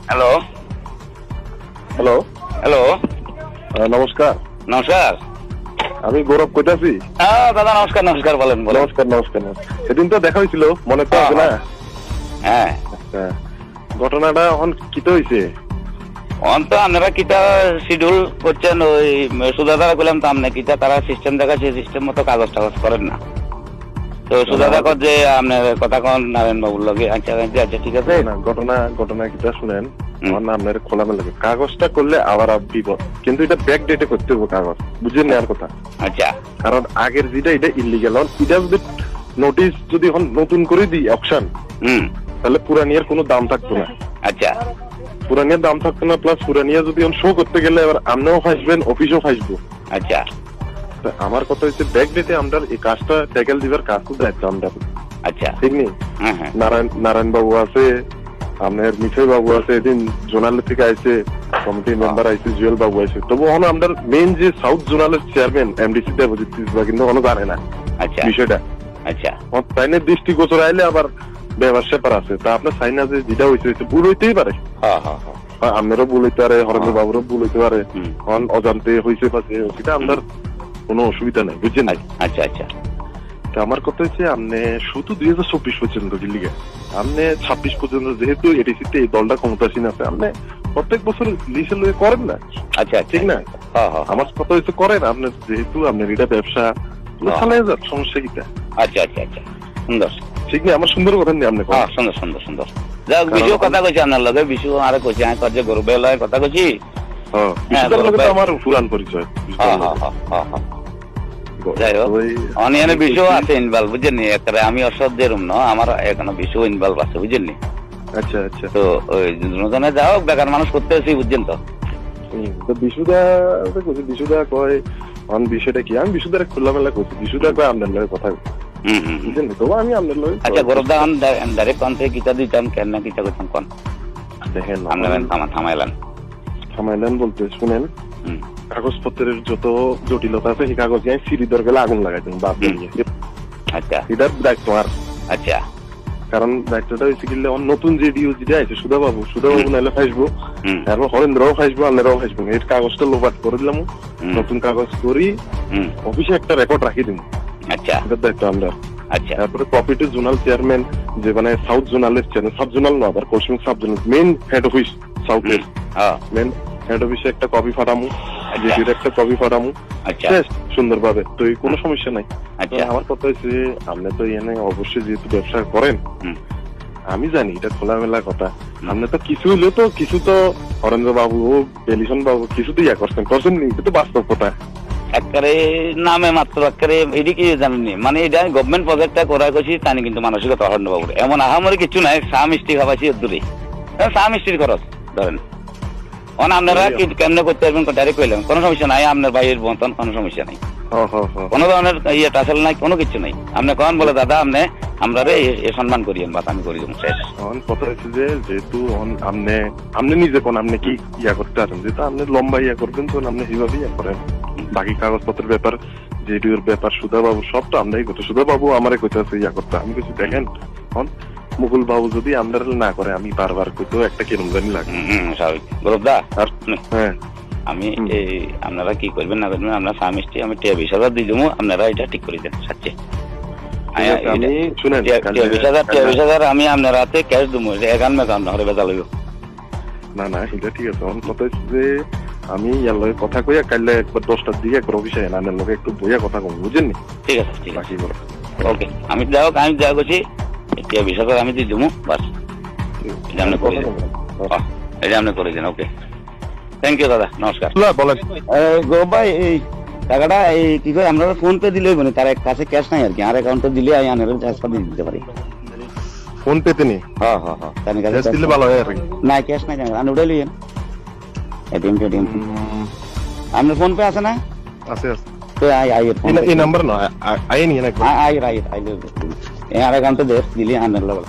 Hello hello hello নমস্কার। নমস্কার। আমি গৌরব কইতাছি। দাদা নমস্কার। নমস্কার, বলেন বলেন। নমস্কার নমস্কার নমস্কার। সেদিন তো দেখা হয়েছিল, মনে তো আছে না? হ্যাঁ। আচ্ছা, ঘটনাটা এখন কি তো হয়েছে? তো আপনারা কিটা শিডিউল করছেন, ওই সুদাদারা করলাম তো আপনি কিটা তারা সিস্টেম দেখা, সেই সিস্টেম মতো কাগজ টাগজ করেন না তো সুদাদা কর যে আপনার কথা কন নারায়ণ বাবুর লগে। আচ্ছা আচ্ছা ঠিক আছে। না, ঘটনা কিটা শুনেন। আপনার খোলামেলা লাগে কাগজটা করলে আবার বিপদ, কিন্তু এটা ব্যাক ডেটে করতে হবে কাগজ, বুঝলেন নেওয়ার কথা। আচ্ছা, কারণ আগের যেটা এটা ইলিগাল, এটা যদি নোটিশ যদি এখন নতুন করে দিই অপশন, তাহলে পুরানিয়ার কোনো দাম থাকতো না। আচ্ছা, পুরানিয়ার দাম থাকতো না, প্লাস পুরানিয়া যদি শো করতে গেলে এবার আমরাও ফাঁসবেন, অফিসও ফাঁসবো। আচ্ছা, আমার কথা হচ্ছে ব্যাক ডেটে আমরা এই কাজটা ট্যাকেল দিবার কাজ তো দায়িত্ব আমরা। আচ্ছা, ঠিক নেই? নারায়ণ বাবু আছে, আপনার মিঠুই বাবু আছে, এদিন জোনাল থেকে আইছে, কমিটির মেম্বার আইছে, জুয়েল বাবু আইছে। তবু এখন আমরা মেইন যে সাউথ জোনালের চেয়ারম্যান এমডিসি কিন্তু কোনো জানে না বিষয়টা। আচ্ছা, সাইনের দৃষ্টিগোচর আইলে আবার ব্যবসা সেপার আছে। তা আপনার সাইনা যে যেটা হয়েছে ভুল হইতেই পারে, আপনারও ভুল হইতে পারে, হরেন্দ্র বাবুরও ভুল হইতে পারে, অজান্তে হয়েছে সেটা আপনার কোনো অসুবিধা নাই, বুঝছেন? আচ্ছা আচ্ছা। আমার কথা হচ্ছে আপনি শুধু 2024 পর্যন্ত দিল্লিগে, আপনি 26 পর্যন্ত যেহেতু এডিসিতে এই দলটা ক্ষমতাসীন আছে, আপনি প্রত্যেক বছর লিসে লয়ে করেন না? আচ্ছা, ঠিক না? আমার কথা হচ্ছে করেন আপনি, যেহেতু আপনার এটা ব্যবসা চালাই যান, সমস্যা কিটা? আচ্ছা আচ্ছা আচ্ছা, সুন্দর। ঠিক না? আমার সুন্দর কথা নেই আপনি। সুন্দর সুন্দর সুন্দর। যাক, বিশু কথা কইছি আপনার লগে, বিশু আরে কইছি আমি যে গরবে লয় কথা কইছি। আমার পুরান পরিচয়। যাই হোক, অনিয়নে বিশু আছে ইনভলভ, বুঝেননি? একেবারে আমি অসহ্যের ন, আমার এখনো বিশু ইনভলভ আছে, বুঝেননি? আচ্ছা আচ্ছা। তো ওই দুজনে যাও, বেকার মানুষ করতে আছি, বুঝছেন তো? বিশুদা কয় বিষয়টা কি, আমি বিশুদার খোলামেলা করছি, বিশুদা কয় আপনার লগে কথা বুঝলেন তো, আমি আপনার লগে। আচ্ছা, গৌরব দা ডাইরেক্ট কন থেকে কিতা দিতাম, কেন না কিতা করতাম কন? দেখেন থামাইলেন বলতে শুনেন, কাগজপত্রের যত জটিলতা আছে সেই কাগজ নিয়ে সিঁড়ি দর গেলে আগুন লাগাইতেন বাদ দিয়ে। আচ্ছা, এটার দায়িত্ব আর। আচ্ছা, কারণ দায়িত্বটা হয়েছে গেলে নতুন যে ডিও যেটা আছে সুধাবাবু নাহলে ফাঁসবো, তারপর হরেন্দ্রও ফাঁসবো, আপনারাও ফাঁসবো। এর কাগজটা লোপাট করে দিলাম, নতুন কাগজ করি, অফিসে একটা রেকর্ড রাখি দিব। আচ্ছা, এটার দায়িত্ব আমরা। আচ্ছা, তারপরে কপিটি জোনাল চেয়ারম্যান, যে মানে সাউথ জোনালের চেয়ারম্যান, সাব জোনাল না, আবার পশ্চিম sub zonal main head office সাউথের মেইন হেড অফিসে একটা কপি ফাটামু, জেডির একটা কপি ফাটামু, সুন্দরভাবে। তো কোনো সমস্যা নাই। আমার কথা হচ্ছে আপনি তো এখানে অবশ্যই যেহেতু ব্যবসা করেন, আমি জানি এটা খোলামেলা কথা, আপনি তো কিছু হলেও তো কিছু তো হরেন্দ্র বাবু, বেলিসন বাবু কিছু তো করছেন নি, এটা তো বাস্তব কথা। একেবারে নামে মাত্র, একেবারে এদিকে জানেননি, মানে এটা গভর্নমেন্ট প্রজেক্টটা করা করছি, তাই কিন্তু মানসিকতা হরেন্দ্র বাবুর এমন আহামরি কিছু নাই। চা মিষ্টি খাবাইছি দূরে, চা মিষ্টির খরচ ধরেন, আপনারা কি কেমনে করতে পারবেন ডাইরেক্ট কইলেন, কোনো সমস্যা নাই। আপনার ভাইয়ের বন্তন, কোনো সমস্যা নাই, কোনো ধরনের ইয়ে টাসেল নাই, কোনো কিছু নাই। আপনি কখন বলে দাদা আপনি আমরা সম্মান করিয়েন, বাত আমি করি শেষ। কথা হচ্ছে যে যেহেতু আপনি নিজে কোন আপনি কি ইয়া করতে পারেন, যেহেতু আপনি লম্বা ইয়া করবেন তো আপনি সেইভাবে ইয়া করেন। বাকি কাগজপত্রের ব্যাপার, জেডিওর ব্যাপার, সুধাবাবু সব তো আমরাই করতে। সুধাবাবু আমারে কইতে আছে ইয়া করতে, আমি কিছু দেখেন মুকুল বাবু যদি আমরা না করে, আমি বারবার কইতেও একটা কেরম জানি লাগে। স্বাভাবিক গৌরব দা, আমি এই আপনারা কি করবেন না করবেন, আপনার চা মিষ্টি আমি 20,000 দিয়ে দেবো, আপনারা এটা ঠিক করে দেন সাথে। আমি শুনেন 20,000 আমি আপনার হাতে ক্যাশ দেবো, একান মেকান না হলে বেজাল হইব। না না, এটা ঠিক আছে। আমার কথা হচ্ছে যে আমি ইয়ার লগে কথা কইয়া কাইলে একবার 10টার দিকে একবার অফিসে এনার লগে একটু বইয়া কথা কম, বুঝেননি? ঠিক আছে, ঠিক আছে, ওকে। আমি যা করছি 20,000 আমি দিয়ে দেবো, বাস এটা আপনি করে দেন, এটা আপনি করে দেন। ওকে, থ্যাংক ইউ দাদা, নমস্কার। বলেন গৌরব ভাই, এই টাকাটা এই কি করে আমরা ফোন পে দিলে মানে তার কাছে ক্যাশ নাই আর কি, আর অ্যাকাউন্টে দিলে আমি আনার ট্রান্সফার দিয়ে দিতে পারি। ফোন পেতে নি? তার কাছে দিলে ভালো হয় আর কি। না, ক্যাশ নাই, আমি উঠে লিয়েন এটিএম টেটিএম। আপনার ফোন পে আছে না? আছে আছে। তো এই নাম্বার না আই নি না, আই আর অ্যাকাউন্টে দিলে আনার লাগবে।